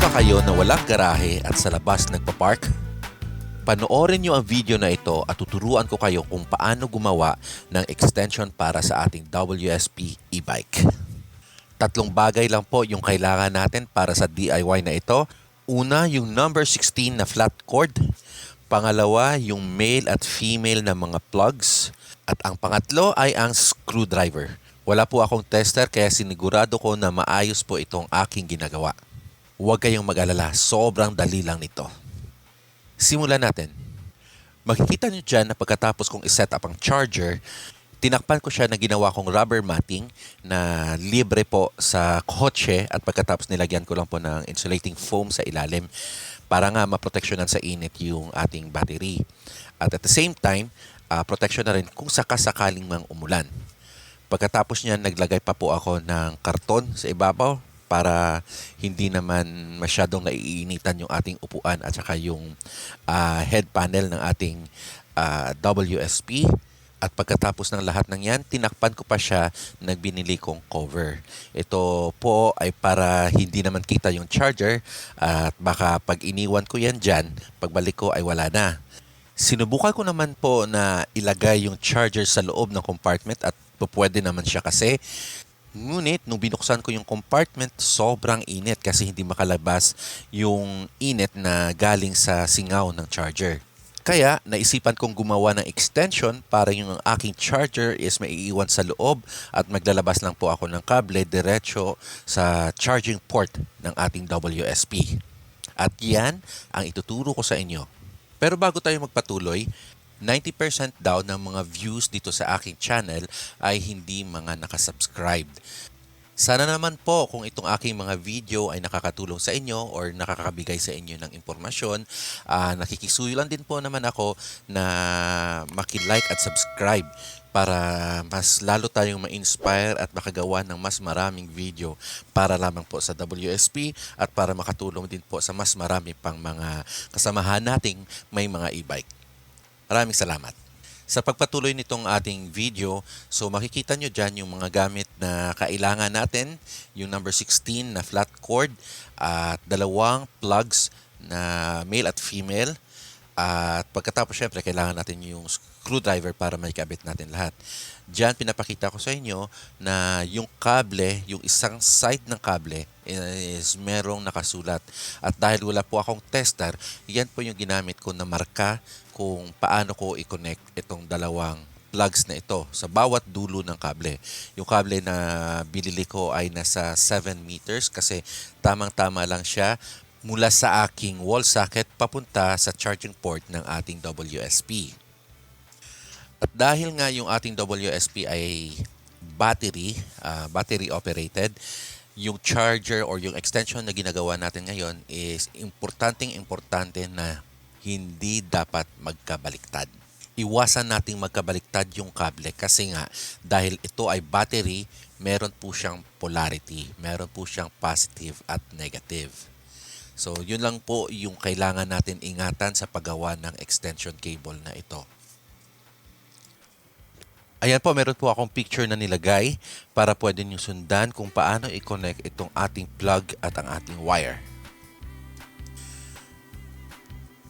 ba kayo na walang garahe at sa labas nagpa-park? Panoorin nyo ang video na ito at tuturuan ko kayo kung paano gumawa ng extension para sa ating WSP e-bike. Tatlong bagay lang po yung kailangan natin para sa DIY na ito. Una, yung number 16 na flat cord. Pangalawa, yung male at female na mga plugs. At ang pangatlo ay ang screwdriver. Wala po akong tester kaya sinigurado ko na maayos po itong aking ginagawa. Huwag kayong mag-alala, sobrang dali lang nito. Simulan natin. Makikita nyo dyan na pagkatapos kong iset up ang charger, tinakpan ko siya na ginawa kong rubber matting na libre po sa kotse at pagkatapos nilagyan ko lang po ng insulating foam sa ilalim para nga maproteksyonan sa init yung ating battery. At the same time, protection na rin kung sakasakaling mang umulan. Pagkatapos niyan, naglagay pa po ako ng karton sa ibabaw para hindi naman masyadong naiinitan yung ating upuan at saka yung head panel ng ating WSP. At pagkatapos ng lahat ng yan, tinakpan ko pa siya ng binili kong cover. Ito po ay para hindi naman kita yung charger at baka pag iniwan ko yan dyan, pagbalik ko ay wala na. Sinubukan ko naman po na ilagay yung charger sa loob ng compartment at pwede naman siya kasi. Ngunit, nung binuksan ko yung compartment, sobrang init kasi hindi makalabas yung init na galing sa singaw ng charger. Kaya, naisipan kong gumawa ng extension para yung aking charger is maiiwan sa loob at maglalabas lang po ako ng kable diretso sa charging port ng ating WSP. At yan ang ituturo ko sa inyo. Pero bago tayo magpatuloy, 90% daw ng mga views dito sa aking channel ay hindi mga nakasubscribed. Sana naman po kung itong aking mga video ay nakakatulong sa inyo or nakakabigay sa inyo ng impormasyon, nakikisuyo lang din po naman ako na maki-like at subscribe para mas lalo tayong ma-inspire at makagawa ng mas maraming video para lamang po sa WSP at para makatulong din po sa mas marami pang mga kasamahan nating may mga e-bike. Maraming salamat. Sa pagpatuloy nitong ating video, so makikita nyo dyan yung mga gamit na kailangan natin, yung number 16 na flat cord at dalawang plugs na male at female. At pagkatapos syempre kailangan natin yung screwdriver para maikabit natin lahat. Diyan pinapakita ko sa inyo na yung kable, yung isang side ng kable is merong nakasulat. At dahil wala po akong tester, yan po yung ginamit ko na marka kung paano ko i-connect itong dalawang plugs na ito sa bawat dulo ng kable. Yung kable na binili ko ay nasa 7 meters kasi tamang-tama lang siya mula sa aking wall socket papunta sa charging port ng ating WSP. At dahil nga yung ating WSP ay battery operated, yung charger or yung extension na ginagawa natin ngayon is importante na hindi dapat magkabaliktad. Iwasan nating magkabaliktad yung kable kasi nga dahil ito ay battery, meron po siyang polarity, meron po siyang positive at negative. So, yun lang po yung kailangan natin ingatan sa paggawa ng extension cable na ito. Ayan po, meron po akong picture na nilagay para pwede nyo sundan kung paano i-connect itong ating plug at ang ating wire.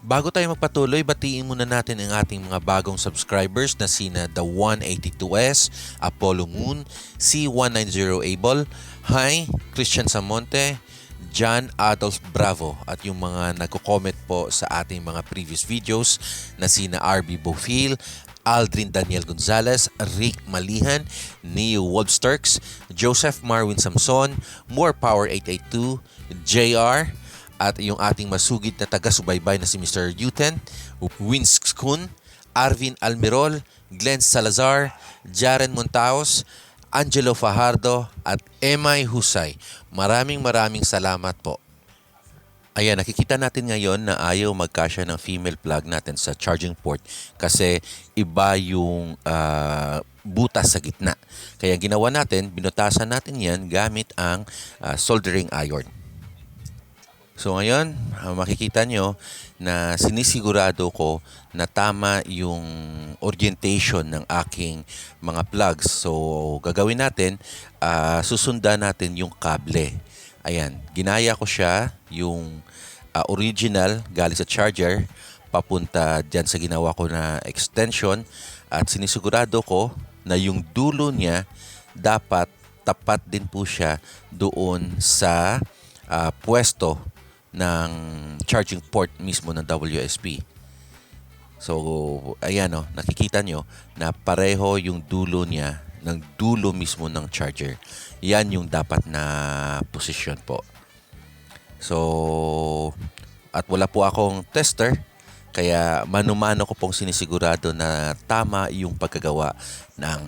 Bago tayo magpatuloy, batiin muna natin ang ating mga bagong subscribers na sina The 182S, Apollo Moon, C190 Able, Hi, Christian Samonte, John Adolf Bravo at yung mga nagko-comment po sa ating mga previous videos na sina RB Bofil, Aldrin Daniel Gonzalez, Rick Malihan, Neo Wolfsturks, Joseph Marwin Samson, More Power 882, JR, at yung ating masugid na taga-subaybay na si Mr. Uten, Vince Kun, Arvin Almirol, Glenn Salazar, Jaren Montaos, Angelo Fajardo, at Emay Husay. Maraming salamat po. Ayan, nakikita natin ngayon na ayaw magkasya ng female plug natin sa charging port kasi iba yung butas sa gitna. Kaya ginawa natin, binutasan natin yan gamit ang soldering iron. So ngayon, makikita nyo na sinisigurado ko na tama yung orientation ng aking mga plugs. So gagawin natin, susundan natin yung kable. Ayan, ginaya ko siya yung original galing sa charger papunta dyan sa ginawa ko na extension at sinisigurado ko na yung dulo niya dapat tapat din po siya doon sa pwesto ng charging port mismo ng WSP. So, ayan o, nakikita nyo na pareho yung dulo niya ng dulo mismo ng charger. Yan yung dapat na posisyon po. So, at wala po akong tester, kaya mano-mano ko pong sinisigurado na tama yung pagkagawa ng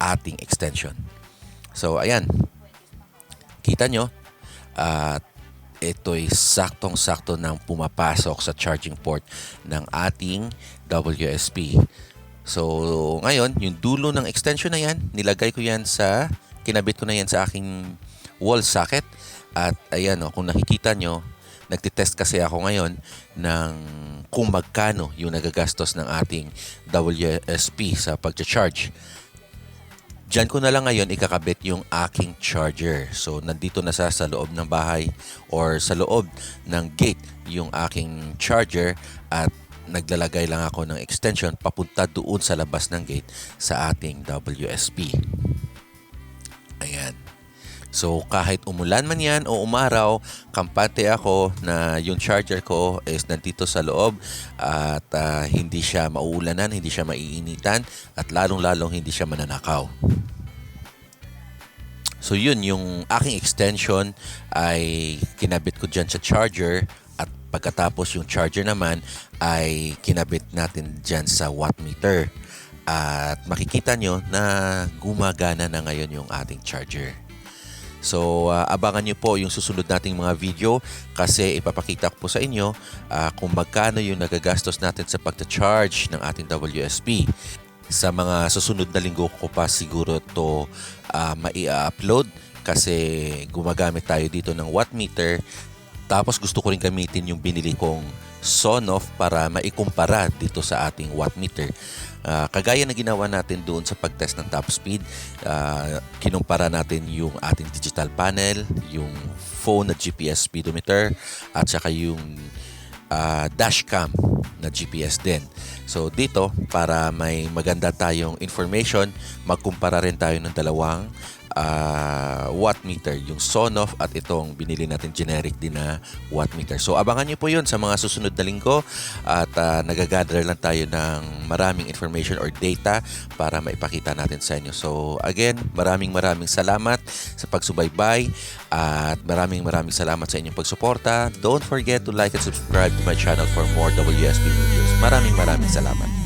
ating extension. So, ayan. Kita nyo, at ito'y saktong-sakto nang pumapasok sa charging port ng ating WSP. So, ngayon, yung dulo ng extension na yan, nilagay ko yan kinabit ko na yan sa aking wall socket. At ayan, kung nakikita nyo, nagtitest kasi ako ngayon ng kung magkano yung nagagastos ng ating WSP sa pag-charge. Diyan ko na lang ngayon ikakabit yung aking charger. So, nandito na sa loob ng bahay or sa loob ng gate yung aking charger at naglalagay lang ako ng extension papunta doon sa labas ng gate sa ating WSP. Ayan. So, kahit umulan man yan o umaraw, kampante ako na yung charger ko is nandito sa loob at hindi siya mauulanan, hindi siya maiinitan at lalong-lalong hindi siya mananakaw. So, yun, yung aking extension ay kinabit ko dyan sa charger at pagkatapos yung charger naman ay kinabit natin dyan sa wattmeter. At makikita nyo na gumagana na ngayon yung ating charger. So, abangan nyo po yung susunod nating mga video kasi ipapakita ko po sa inyo kung magkano yung nagagastos natin sa pagta-charge ng ating WSP. Sa mga susunod na linggo ko pa siguro to mai-upload kasi gumagamit tayo dito ng wattmeter. Tapos gusto ko rin gamitin yung binili kong Sonoff para maikumpara dito sa ating wattmeter. Kagaya na ginawa natin doon sa pag-test ng top speed, kinumpara natin yung ating digital panel, yung phone na GPS speedometer, at saka yung dashcam na GPS din. So dito, para may maganda tayong information, magkumpara rin tayo ng dalawang wattmeter, yung Sonoff at itong binili natin generic din na wattmeter. So abangan nyo po yun sa mga susunod na linggo at nagagather lang tayo ng maraming information or data para maipakita natin sa inyo. So again, maraming salamat sa pagsubaybay at maraming salamat sa inyong pagsuporta. Don't forget to like and subscribe to my channel for more WSP videos. Maraming salamat.